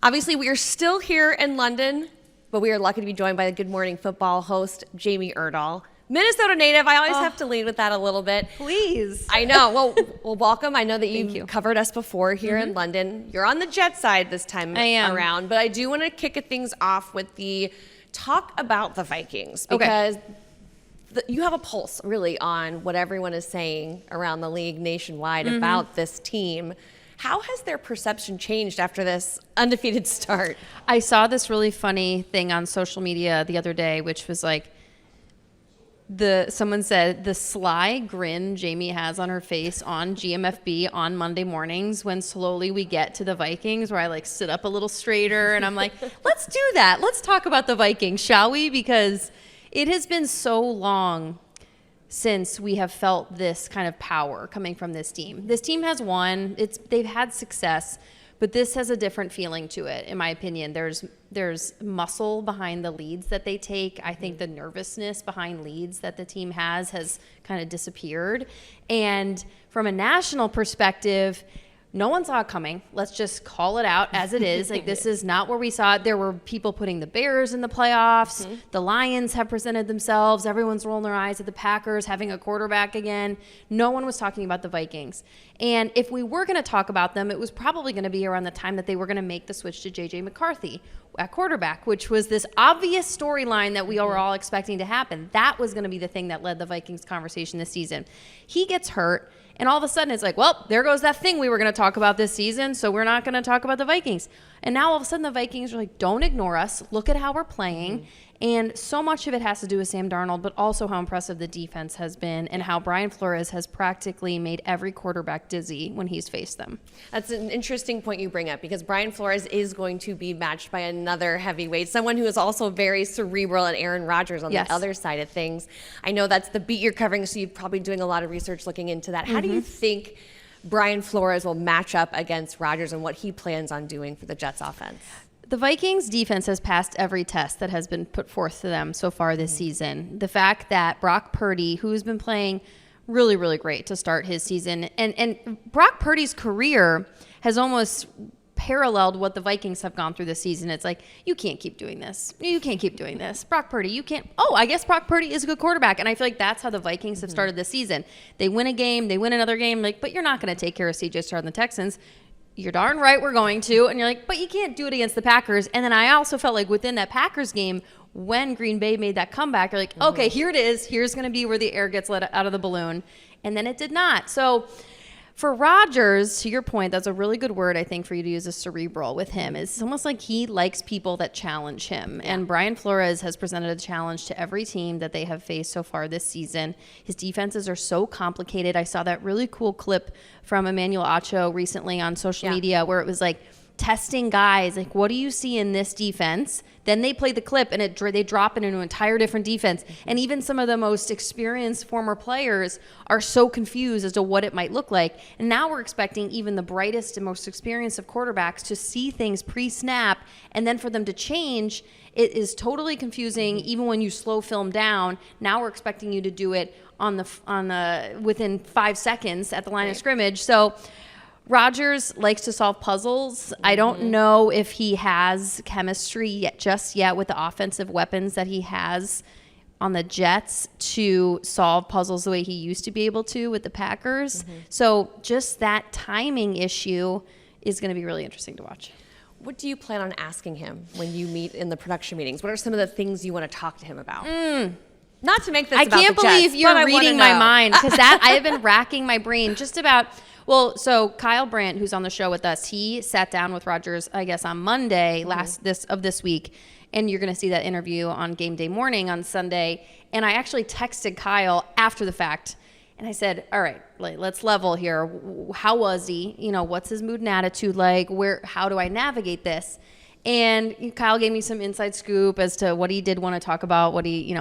Obviously, we are still here in London, but we are lucky to be joined by the Good Morning Football host, Jamie Erdahl. Minnesota native. I always have to lead with that a little bit. Please. I know. Well, welcome. I know that you've covered us before here in London. You're on the Jet side this time around, but I do want to kick things off with the talk about the Vikings because you have a pulse really on what everyone is saying around the league nationwide about this team. How has their perception changed after this undefeated start? I saw this really funny thing on social media the other day, which was like, someone said the sly grin Jamie has on her face on GMFB on Monday mornings when slowly we get to the Vikings, where I like sit up a little straighter and I'm like, let's do that. Let's talk about the Vikings, shall we? Because it has been so long since we have felt this kind of power coming from this team. This team has won. They've had success, but this has a different feeling to it, in my opinion. There's muscle behind the leads that they take. I think the nervousness behind leads that the team has kind of disappeared. And from a national perspective, no one saw it coming. Let's just call it out as it is. Like, this is not where we saw it. There were people putting the Bears in the playoffs. The Lions have presented themselves. Everyone's rolling their eyes at the Packers having a quarterback again. No one was talking about the Vikings. And if we were going to talk about them, it was probably going to be around the time that they were going to make the switch to J.J. McCarthy at quarterback, which was this obvious storyline that we were all expecting to happen. That was going to be the thing that led the Vikings conversation this season. He gets hurt. And all of a sudden, it's like, well, there goes that thing we were going to talk about this season, so we're not going to talk about the Vikings. And now all of a sudden, the Vikings are like, don't ignore us. Look at how we're playing. And so much of it has to do with Sam Darnold, but also how impressive the defense has been and how Brian Flores has practically made every quarterback dizzy when he's faced them. That's an interesting point you bring up, because Brian Flores is going to be matched by another heavyweight, someone who is also very cerebral, and Aaron Rodgers on the other side of things. I know that's the beat you're covering, so you're probably doing a lot of research looking into that. How do you think Brian Flores will match up against Rodgers and what he plans on doing for the Jets offense? The Vikings defense has passed every test that has been put forth to them so far this season. The fact that Brock Purdy, who's been playing really, really great to start his season, and Brock Purdy's career has almost paralleled what the Vikings have gone through this season. It's like, you can't keep doing this. You can't keep doing this. Brock Purdy, you can't. Oh, I guess Brock Purdy is a good quarterback. And I feel like that's how the Vikings have started this season. They win a game, they win another game, like, but you're not going to take care of CJ Stroud and the Texans. You're darn right we're going to. And you're like, but you can't do it against the Packers. And then I also felt like within that Packers game, when Green Bay made that comeback, you're like, okay, here it is. Here's going to be where the air gets let out of the balloon. And then it did not. So for Rodgers, to your point, that's a really good word, I think, for you to use, a cerebral with him. It's almost like he likes people that challenge him. And Brian Flores has presented a challenge to every team that they have faced so far this season. His defenses are so complicated. I saw that really cool clip from Emmanuel Acho recently on social media where it was like testing guys, like, what do you see in this defense? Then they play the clip and they drop it into an entire different defense. And even some of the most experienced former players are so confused as to what it might look like. And now we're expecting even the brightest and most experienced of quarterbacks to see things pre-snap, and then for them to change. It is totally confusing, even when you slow film down. Now we're expecting you to do it on the within 5 seconds at the line of scrimmage. So Rodgers likes to solve puzzles. I don't know if he has chemistry just yet with the offensive weapons that he has on the Jets to solve puzzles the way he used to be able to with the Packers. So just that timing issue is going to be really interesting to watch. What do you plan on asking him when you meet in the production meetings? What are some of the things you want to talk to him about? Not to make this about the Jets. I can't believe you're reading my mind, because that I have been racking my brain just about. Well, so Kyle Brandt, who's on the show with us, he sat down with Rodgers, I guess, on Monday this week, and you're going to see that interview on game day morning on Sunday. And I actually texted Kyle after the fact, and I said, all right, let's level here. How was he? You know, what's his mood and attitude like? How do I navigate this? And Kyle gave me some inside scoop as to what he did want to talk about, what he,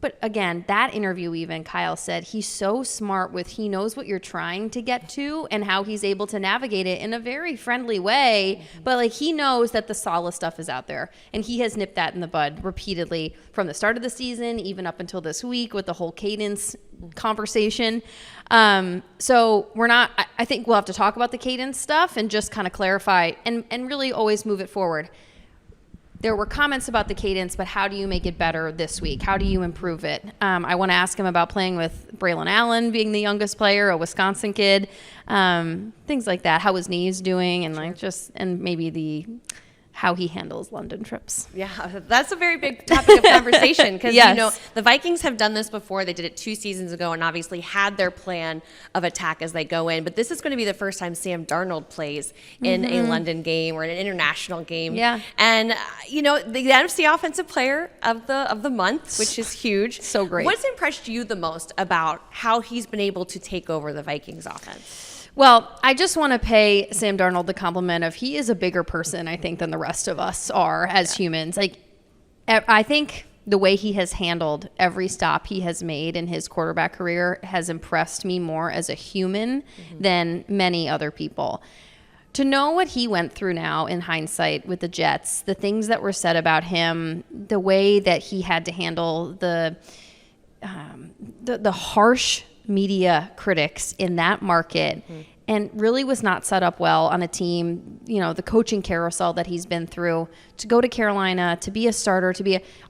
But again, that interview even, Kyle said, he's so smart he knows what you're trying to get to and how he's able to navigate it in a very friendly way. But like, he knows that the solid stuff is out there. And he has nipped that in the bud repeatedly from the start of the season, even up until this week with the whole cadence conversation. So I think we'll have to talk about the cadence stuff and just kind of clarify and really always move it forward. There were comments about the cadence, but how do you make it better this week? How do you improve it? I want to ask him about playing with Braylon Allen being the youngest player, a Wisconsin kid, things like that. How his knee is doing, and maybe how he handles London trips. Yeah, that's a very big topic of conversation because, yes. The Vikings have done this before. They did it 2 seasons ago and obviously had their plan of attack as they go in. But this is going to be the first time Sam Darnold plays in a London game or an international game. Yeah. And, the NFC Offensive Player of the month, which is huge. So great. What's impressed you the most about how he's been able to take over the Vikings offense? Well, I just want to pay Sam Darnold the compliment of he is a bigger person, I think, than the rest of us are as humans. Like, I think the way he has handled every stop he has made in his quarterback career has impressed me more as a human than many other people. To know what he went through now in hindsight with the Jets, the things that were said about him, the way that he had to handle the harsh media critics in that market and really was not set up well on a team, the coaching carousel that he's been through, to go to Carolina, to be a starter,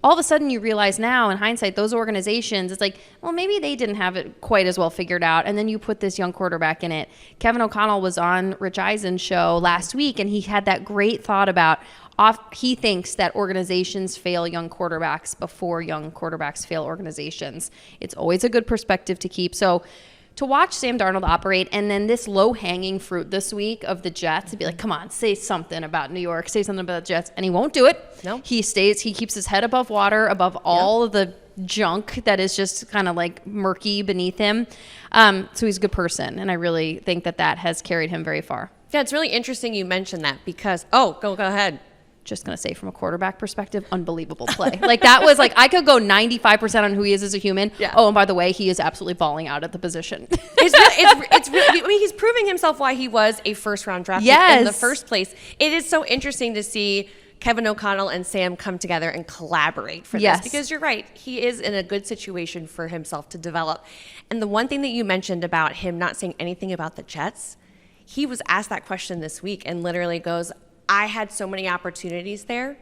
all of a sudden you realize now in hindsight, those organizations, it's like, well, maybe they didn't have it quite as well figured out. And then you put this young quarterback in it. Kevin O'Connell was on Rich Eisen's show last week, and he had that great thought about he thinks that organizations fail young quarterbacks before young quarterbacks fail organizations. It's always a good perspective to keep. So to watch Sam Darnold operate, and then this low-hanging fruit this week of the Jets, to be like, come on, say something about New York, say something about the Jets, and he won't do it. No. He keeps his head above water, above all of the junk that is just kind of like murky beneath him. So he's a good person, and I really think that has carried him very far. Yeah, it's really interesting you mentioned that because, go ahead. Just going to say from a quarterback perspective, unbelievable play. Like that was like, I could go 95% on who he is as a human. Yeah. Oh, and by the way, he is absolutely balling out at the position. It's really, I mean, he's proving himself why he was a first-round draft pick in the first place. It is so interesting to see Kevin O'Connell and Sam come together and collaborate for this because you're right. He is in a good situation for himself to develop. And the one thing that you mentioned about him not saying anything about the Jets, he was asked that question this week and literally goes, I had so many opportunities there.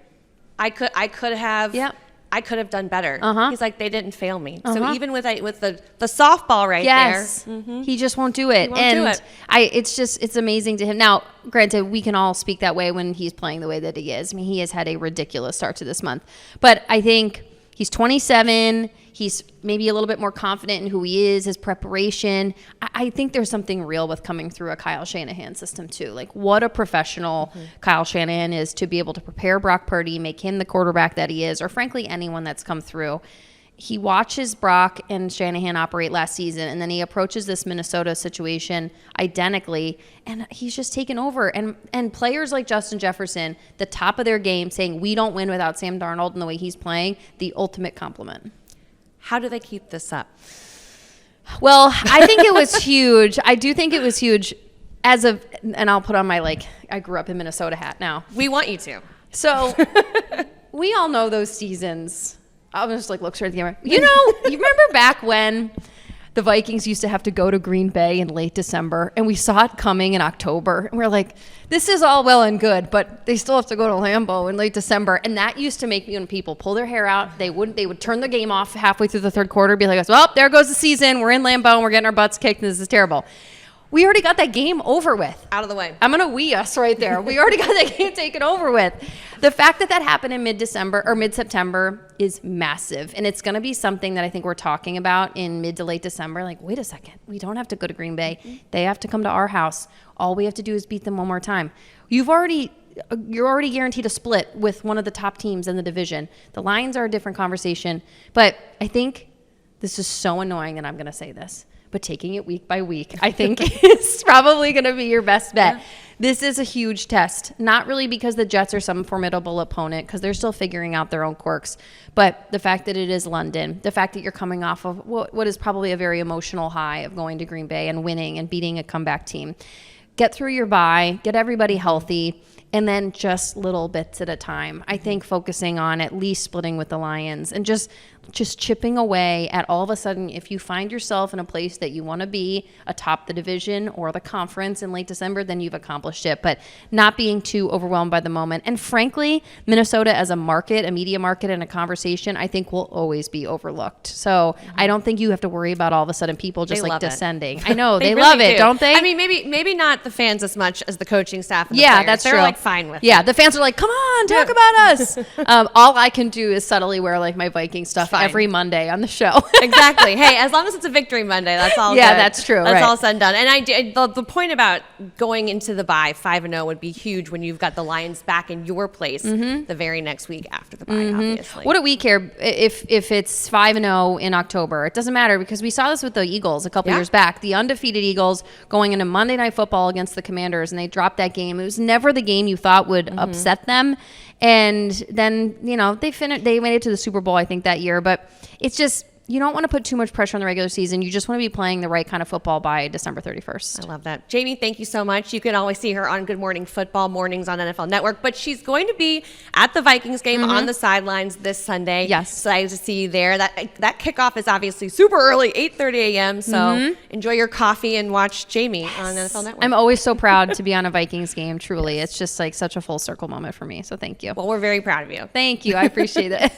I could have done better. He's like, they didn't fail me. So even with the softball right there, he just won't do it. It's amazing to him. Now, granted, we can all speak that way when he's playing the way that he is. I mean, he has had a ridiculous start to this month. But I think he's 27. He's maybe a little bit more confident in who he is, his preparation. I think there's something real with coming through a Kyle Shanahan system too. Like what a professional Kyle Shanahan is to be able to prepare Brock Purdy, make him the quarterback that he is, or frankly, anyone that's come through. He watches Brock and Shanahan operate last season, and then he approaches this Minnesota situation identically, and he's just taken over. And players like Justin Jefferson, the top of their game, saying we don't win without Sam Darnold and the way he's playing, the ultimate compliment. How do they keep this up? Well, I think it was huge. I do think it was huge and I'll put on my, I grew up in Minnesota hat now. We want you to. So we all know those seasons. I'll just look straight at the camera. You remember back when the Vikings used to have to go to Green Bay in late December, and we saw it coming in October, and we're like, this is all well and good, but they still have to go to Lambeau in late December. And that used to make me, when people pull their hair out, they would turn the game off halfway through the third quarter, be like, well, there goes the season. We're in Lambeau, and we're getting our butts kicked, and this is terrible. We already got that game over with. Out of the way. I'm going to we us right there. We already got that game taken over with. The fact that happened in mid-December or mid-September is massive. And it's going to be something that I think we're talking about in mid to late December. Like, wait a second. We don't have to go to Green Bay. They have to come to our house. All we have to do is beat them one more time. You're already guaranteed a split with one of the top teams in the division. The Lions are a different conversation. But I think this is so annoying that I'm going to say this. but taking it week by week, I think is probably going to be your best bet. Yeah. This is a huge test, not really because the Jets are some formidable opponent, because they're still figuring out their own quirks, but the fact that it is London, the fact that you're coming off of what is probably a very emotional high of going to Green Bay and winning and beating a comeback team. Get through your bye, get everybody healthy, and then just little bits at a time. I think focusing on at least splitting with the Lions and just chipping away at all of a sudden, if you find yourself in a place that you want to be atop the division or the conference in late December, then you've accomplished it. But not being too overwhelmed by the moment. And frankly, Minnesota as a market, a media market, and a conversation, I think will always be overlooked. So I don't think you have to worry about all of a sudden people just like descending. I know they really love it, don't they? I mean, maybe not the fans as much as the coaching staff. And the players. That's They're true. Like fine with it. The fans are like, come on, talk about us. All I can do is subtly wear like my Viking stuff every Monday on the show. Exactly. Hey, as long as it's a victory Monday, that's all. Yeah, good. That's true. That's all said and done. And the point about going into the bye 5-0 would be huge when you've got the Lions back in your place the very next week after the bye. Obviously, what do we care if it's 5-0 in October? It doesn't matter because we saw this with the Eagles a couple years back. The undefeated Eagles going into Monday Night Football against the Commanders, and they dropped that game. It was never the game you thought would upset them. And then, they made it to the Super Bowl, I think, that year. But it's just, you don't want to put too much pressure on the regular season. You just want to be playing the right kind of football by December 31st. I love that. Jamie, thank you so much. You can always see her on Good Morning Football mornings on NFL Network, but she's going to be at the Vikings game on the sidelines this Sunday. Yes. Excited to see you there. That kickoff is obviously super early, 8:30 a.m., so enjoy your coffee and watch Jamie on NFL Network. I'm always so proud to be on a Vikings game, truly. It's just like such a full circle moment for me, so thank you. Well, we're very proud of you. Thank you. I appreciate it.